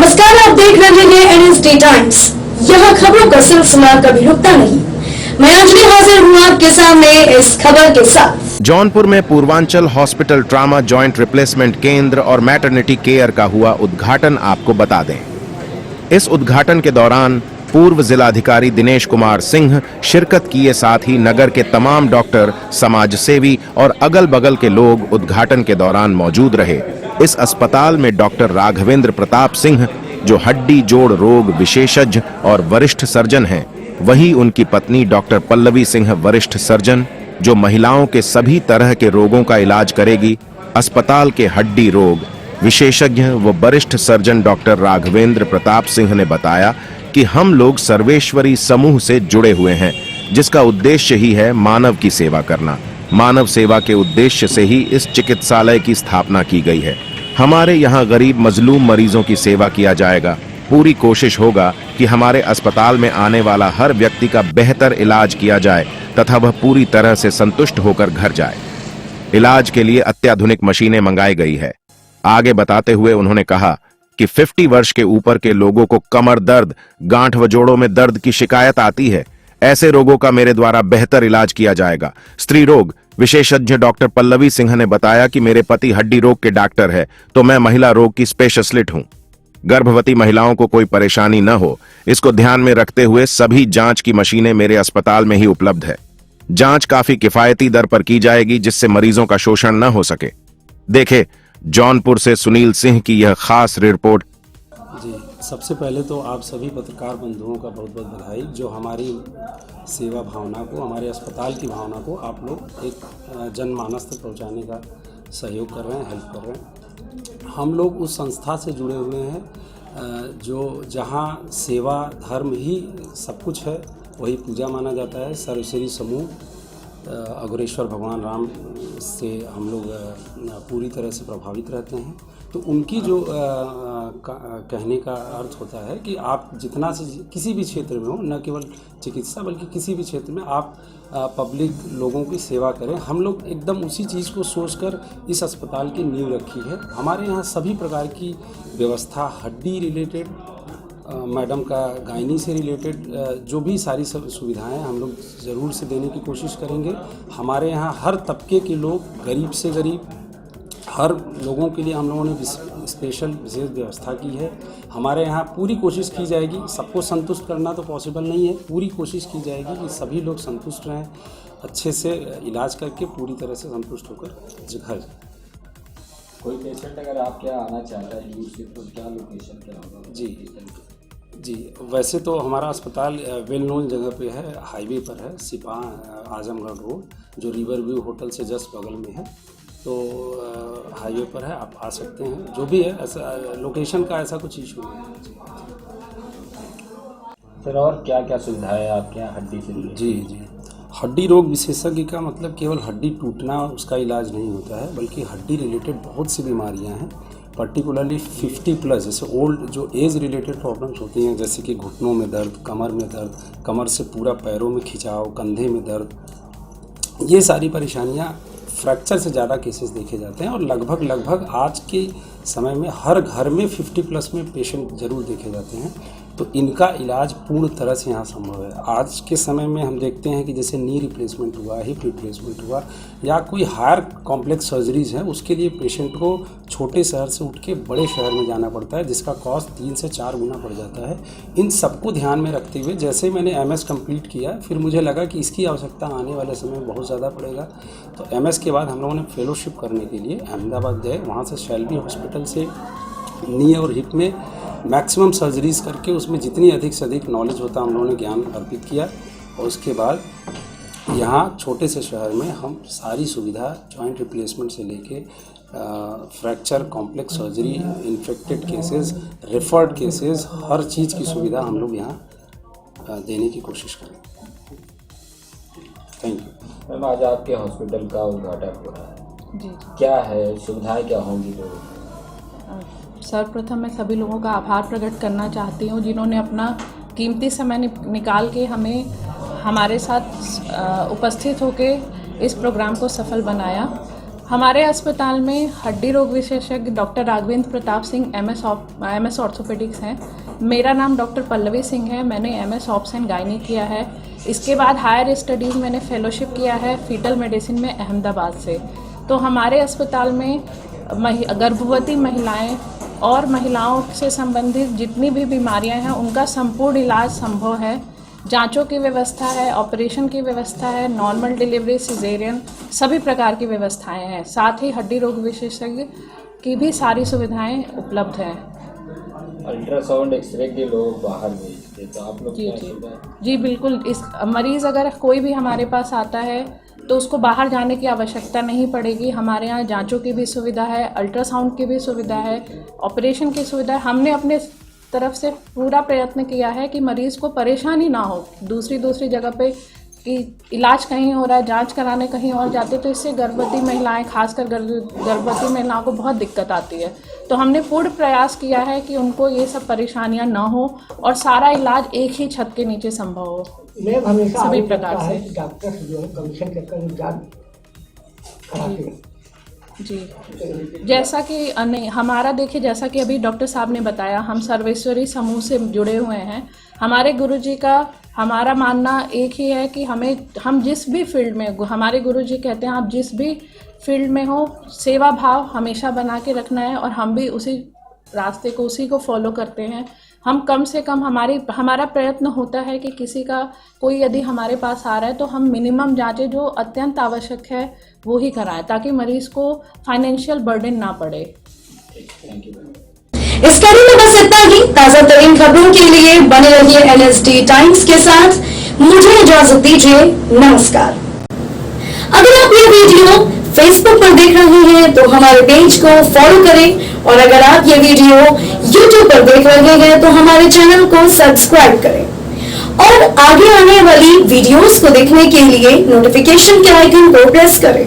नमस्कार, आप देख रहे हैं NSD टाइम्स। यहाँ खबरों का सिलसिला कभी रुकता नहीं। मैं अंजलि हाजिर हूँ आपके सामने इस खबर के साथ। जौनपुर में Purvanchal hospital trauma joint replacement केंद्र और मैटरनिटी केयर का हुआ उद्घाटन आपको बता दें। इस उद्घाटन के दौरान पूर्व जिलाधिकारी दिनेश कुमार सिंह शिरकत किए, साथ ही नगर के तमाम डॉक्टर, समाज सेवी और अगल बगल के लोग उद्घाटन के दौरान मौजूद रहे। इस अस्पताल में डॉक्टर राघवेंद्र प्रताप सिंह, जो हड्डी जोड़ रोग विशेषज्ञ और वरिष्ठ सर्जन हैं, वही उनकी पत्नी डॉक्टर पल्लवी सिंह, वरिष्ठ सर्जन, जो महिलाओं के सभी तरह के रोगों का इलाज करेगी। अस्पताल के हड्डी रोग विशेषज्ञ व वरिष्ठ सर्जन डॉक्टर राघवेंद्र प्रताप सिंह ने बताया कि हम लोग सर्वेश्वरी समूह से जुड़े हुए हैं, जिसका उद्देश्य ही है मानव की सेवा करना। मानव सेवा के उद्देश्य से ही इस चिकित्सालय की स्थापना की गई है। हमारे यहाँ गरीब मजलूम मरीजों की सेवा किया जाएगा। पूरी कोशिश होगा कि हमारे अस्पताल में आने वाला हर व्यक्ति का बेहतर इलाज किया जाए तथा वह पूरी तरह से संतुष्ट होकर घर जाए। इलाज के लिए अत्याधुनिक मशीनें मंगाई गई है। आगे बताते हुए उन्होंने कहा कि 50 वर्ष के ऊपर के लोगों को कमर दर्द, गांठ व जोड़ों में दर्द की शिकायत आती है। ऐसे रोगों का मेरे द्वारा बेहतर इलाज किया जाएगा। स्त्री रोग विशेषज्ञ डॉक्टर पल्लवी सिंह ने बताया कि मेरे पति हड्डी रोग के डॉक्टर है, तो मैं महिला रोग की स्पेशलिस्ट हूं। गर्भवती महिलाओं को कोई परेशानी न हो, इसको ध्यान में रखते हुए सभी जांच की मशीनें मेरे अस्पताल में ही उपलब्ध है। जांच काफी किफायती दर पर की जाएगी, जिससे मरीजों का शोषण न हो सके। देखे जौनपुर से सुनील सिंह की यह खास रिपोर्ट। जी, सबसे पहले तो आप सभी पत्रकार बंधुओं का बहुत बहुत बधाई, जो हमारी सेवा भावना को, हमारे अस्पताल की भावना को आप लोग एक जनमानस तक पहुंचाने का सहयोग कर रहे हैं, हेल्प कर रहे हैं। हम लोग उस संस्था से जुड़े हुए हैं जो जहां सेवा धर्म ही सब कुछ है, वही पूजा माना जाता है। सर्वेश्वरी समूह अघोरेश्वर भगवान राम से हम लोग पूरी तरह से प्रभावित रहते हैं। तो उनकी जो कहने का अर्थ होता है कि आप जितना से किसी भी क्षेत्र में हो, न केवल चिकित्सा बल्कि किसी भी क्षेत्र में आप पब्लिक लोगों की सेवा करें। हम लोग एकदम उसी चीज़ को सोचकर इस अस्पताल की नींव रखी है। हमारे यहाँ सभी प्रकार की व्यवस्था, हड्डी रिलेटेड, मैडम का गायनी से रिलेटेड जो भी सारी सब सुविधाएं हम लोग ज़रूर से देने की कोशिश करेंगे। हमारे यहाँ हर तबके के लोग, गरीब से गरीब, हर लोगों के लिए हम लोगों ने विशेष व्यवस्था की है। हमारे यहाँ पूरी कोशिश की जाएगी, सबको संतुष्ट करना तो पॉसिबल नहीं है, पूरी कोशिश की जाएगी कि सभी लोग संतुष्ट रहें, अच्छे से इलाज करके पूरी तरह से संतुष्ट होकर घर जाए। कोई पेशेंट अगर आपके यहाँ आना चाहता है दूर से, तो क्या लोकेशन क्या होगा? जी, वैसे तो हमारा अस्पताल वेल नोन जगह पे है, हाईवे पर है, सिपाह आजमगढ़ रोड, जो रिवर व्यू होटल से जस्ट बगल में है। तो हाईवे पर है, आप आ सकते हैं। जो भी है, ऐसा लोकेशन का ऐसा कुछ इशू नहीं है। फिर और क्या क्या सुविधा है आपके यहाँ हड्डी से? जी, हड्डी रोग विशेषज्ञ का मतलब केवल हड्डी टूटना उसका इलाज नहीं होता है, बल्कि हड्डी रिलेटेड बहुत सी बीमारियां हैं। पर्टिकुलरली 50 प्लस, जैसे ओल्ड जो एज रिलेटेड प्रॉब्लम्स होती हैं, जैसे कि घुटनों में दर्द, कमर में दर्द, कमर से पूरा पैरों में खिंचाव, कंधे में दर्द, ये सारी परेशानियां, फ्रैक्चर से ज़्यादा केसेस देखे जाते हैं। और लगभग आज के समय में हर घर में 50 प्लस में पेशेंट ज़रूर देखे जाते हैं। तो इनका इलाज पूर्ण तरह से यहाँ संभव है। आज के समय में हम देखते हैं कि जैसे नी रिप्लेसमेंट हुआ, हिप रिप्लेसमेंट हुआ, या कोई हायर कॉम्प्लेक्स सर्जरीज है, उसके लिए पेशेंट को छोटे शहर से उठ के बड़े शहर में जाना पड़ता है, जिसका कॉस्ट 3 से 4 गुना पड़ जाता है। इन सबको ध्यान में रखते हुए जैसे मैंने MS कंप्लीट किया, फिर मुझे लगा कि इसकी आवश्यकता आने वाले समय में बहुत ज़्यादा पड़ेगा। तो MS के बाद हम लोगों ने फेलोशिप करने के लिए अहमदाबाद गए। वहाँ से शेल्बी हॉस्पिटल से नी और हिप में मैक्सिमम सर्जरीज करके उसमें जितनी अधिक से अधिक नॉलेज होता हम लोगों ने ज्ञान अर्पित किया। और उसके बाद यहाँ छोटे से शहर में हम सारी सुविधा, जॉइंट रिप्लेसमेंट से लेके fracture, complex surgery, infected cases, referred cases, हर चीज़ की सुविधा हम लोग यहाँ देने की कोशिश करें। Thank you. मैम, आज आपके हॉस्पिटल का उद्घाटन हो रहा है जी, क्या है, सुविधाएं क्या होंगी? सर्वप्रथम मैं सभी लोगों का आभार प्रकट करना चाहती हूँ, जिन्होंने अपना कीमती समय निकाल के हमारे साथ उपस्थित होकर इस प्रोग्राम को सफल बनाया। हमारे अस्पताल में हड्डी रोग विशेषज्ञ doctor Raghavendra Pratap Singh MS orthopaedics हैं। मेरा नाम डॉक्टर पल्लवी सिंह है। मैंने एमएस ऑप्स एंड गायनी किया है। इसके बाद हायर स्टडीज़ मैंने फेलोशिप किया है फीटल मेडिसिन में अहमदाबाद से। तो हमारे अस्पताल में गर्भवती महिलाएं और महिलाओं से संबंधित जितनी भी बीमारियां हैं उनका संपूर्ण इलाज संभव है। जांचों की व्यवस्था है, ऑपरेशन की व्यवस्था है, नॉर्मल डिलीवरी, सिजेरियन, सभी प्रकार की व्यवस्थाएं हैं। साथ ही हड्डी रोग विशेषज्ञ की भी सारी सुविधाएं उपलब्ध हैं। अल्ट्रासाउंड एक्सरे के लोग बाहर भेजते तो आप लोग क्या सुविधा? जी बिल्कुल। इस मरीज़ अगर कोई भी हमारे पास आता है तो उसको बाहर जाने की आवश्यकता नहीं पड़ेगी। हमारे यहाँ जांचों की भी सुविधा है, अल्ट्रासाउंड की भी सुविधा है, ऑपरेशन की सुविधा है। हमने अपने तरफ से पूरा प्रयत्न किया है कि मरीज़ को परेशानी ना हो। दूसरी जगह पे कि इलाज कहीं हो रहा है, जांच कराने कहीं और जाते तो इससे गर्भवती महिलाएं, खासकर गर्भवती महिलाओं को बहुत दिक्कत आती है। तो हमने पूर्ण प्रयास किया है कि उनको ये सब परेशानियां ना हो और सारा इलाज एक ही छत के नीचे संभव हो। मैम हमेशा सभी प्रकार से डॉक्टर से जो है कमीशन के कर जांच कराते हैं। जी जैसा कि नहीं हमारा देखिए, जैसा कि अभी डॉक्टर साहब ने बताया, हम सर्वेश्वरी समूह से जुड़े हुए हैं। हमारे गुरुजी का हमारा मानना एक ही है कि हम जिस भी फील्ड में, हमारे गुरुजी कहते हैं आप जिस भी फील्ड में हो सेवा भाव हमेशा बना के रखना है और हम भी उसी रास्ते को उसी को फॉलो करते हैं। हम कम से कम हमारा प्रयत्न होता है कि किसी का कोई यदि हमारे पास आ रहा है तो हम मिनिमम जांचें जो अत्यंत आवश्यक है वो ही कराएं ताकि मरीज को फाइनेंशियल बर्डन ना पड़े। इस कड़ी में बस इतना ही। ताजा तरीन खबरों के लिए बने रहिए एनएसडी टाइम्स के साथ। मुझे इजाजत दीजिए, नमस्कार। अगर आप ये वीडियो फेसबुक पर देख रहे हैं तो हमारे पेज को फॉलो करें और अगर आप ये वीडियो यूट्यूब पर देख रहे हैं तो हमारे चैनल को सब्सक्राइब करें और आगे आने वाली वीडियोस को देखने के लिए नोटिफिकेशन के आइकन को प्रेस करें।